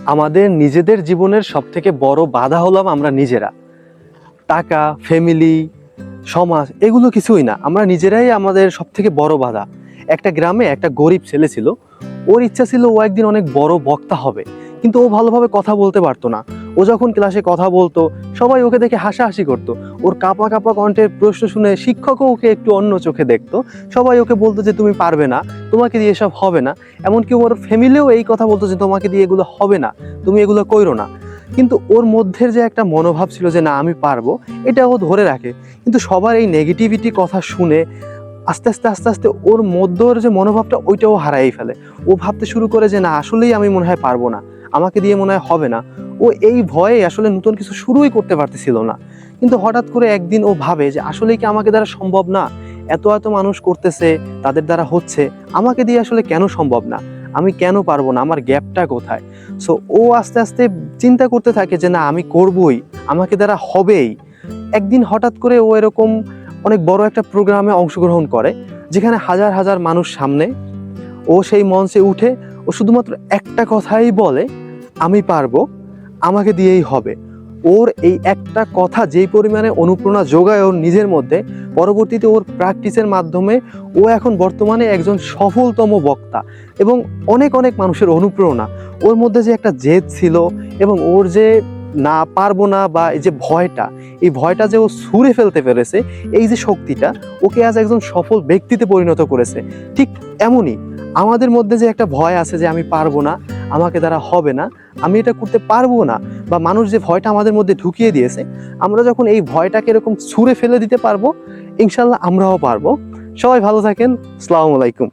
আমাদের নিজেদের জীবনের সবথেকে বড় বাধা হলাম আমরা নিজেরা। টাকা, ফ্যামিলি, সমাজ এগুলো কিছুই না, আমরা নিজেরাই আমাদের সবথেকে বড় বাধা। একটা গ্রামে একটা গরিব ছেলে ছিল। ওর ইচ্ছা ছিল ও একদিন অনেক বড় বক্তা হবে, কিন্তু ও ভালোভাবে কথা বলতে পারতো না। ও যখন ক্লাসে কথা বলতো সবাই ওকে দেখে হাসাহাসি করতো। ওর কাঁপা কাঁপা কণ্ঠের প্রশ্ন শুনে শিক্ষকও ওকে একটু অন্য চোখে দেখতো। সবাই ওকে বলতো যে তুমি পারবে না, তোমাকে দিয়ে এসব হবে না। এমনকি ওর ফ্যামিলিও এই কথা বলতো যে তোমাকে দিয়ে এগুলো হবে না, তুমি এগুলো কইরো না। কিন্তু ওর মধ্যে যে একটা মনোভাব ছিল যে না আমি পারবো, এটা ও ধরে রাখে। কিন্তু সবার এই নেগেটিভিটি কথা শুনে আস্তে আস্তে আস্তে আস্তে ওর মধ্যের যে মনোভাবটা ওইটাও হারাই ফেলে। ও ভাবতে শুরু করে যে না আসলেই আমি মনে হয় পারবো না, আমাকে দিয়ে মনে হয় হবে না। ও এই ভয়ে আসলে নতুন কিছু শুরুই করতে পারতেছিল না। কিন্তু হঠাৎ করে একদিন ও ভাবে যে আসলেই কি আমাকে দ্বারা সম্ভব না? এত এত মানুষ করতেছে, তাদের দ্বারা হচ্ছে, আমাকে দিয়ে আসলে কেন সম্ভব না? আমি কেন পারবো না? আমার গ্যাপটা কোথায়? সো ও আস্তে আস্তে চিন্তা করতে থাকে যে না আমি করবই, আমাকে দ্বারা হবেই। একদিন হঠাৎ করে ও এরকম অনেক বড় একটা প্রোগ্রামে অংশগ্রহণ করে, যেখানে হাজার হাজার মানুষ সামনে। ও সেই মঞ্চে উঠে ও শুধুমাত্র একটা কথাই বলে, আমি পারবো, আমাকে দিয়েই হবে। ওর এই একটা কথা যেই পরিমাণে অনুপ্রেরণা যোগায় ওর নিজের মধ্যে, পরবর্তীতে ওর প্র্যাকটিসের মাধ্যমে ও এখন বর্তমানে একজন সফলতম বক্তা এবং অনেক অনেক মানুষের অনুপ্রেরণা। ওর মধ্যে যে একটা জেদ ছিল এবং ওর যে না পারবো না বা এই যে ভয়টা, এই ভয়টা যে ও ছুঁড়ে ফেলতে পেরেছে, এই যে শক্তিটা ওকে আজ একজন সফল ব্যক্তিতে পরিণত করেছে। ঠিক এমনই আমাদের মধ্যে যে একটা ভয় আছে যে আমি পারবো না, আমাকে দ্বারা হবে না, আমি এটা করতে পারবো না, বা মানুষ যে ভয়টা আমাদের মধ্যে ঢুকিয়ে দিয়েছে, আমরা যখন এই ভয়টাকে এরকম ছুঁড়ে ফেলে দিতে পারবো, ইনশাল্লাহ আমরাও পারবো। সবাই ভালো থাকেন। আসসালামু আলাইকুম।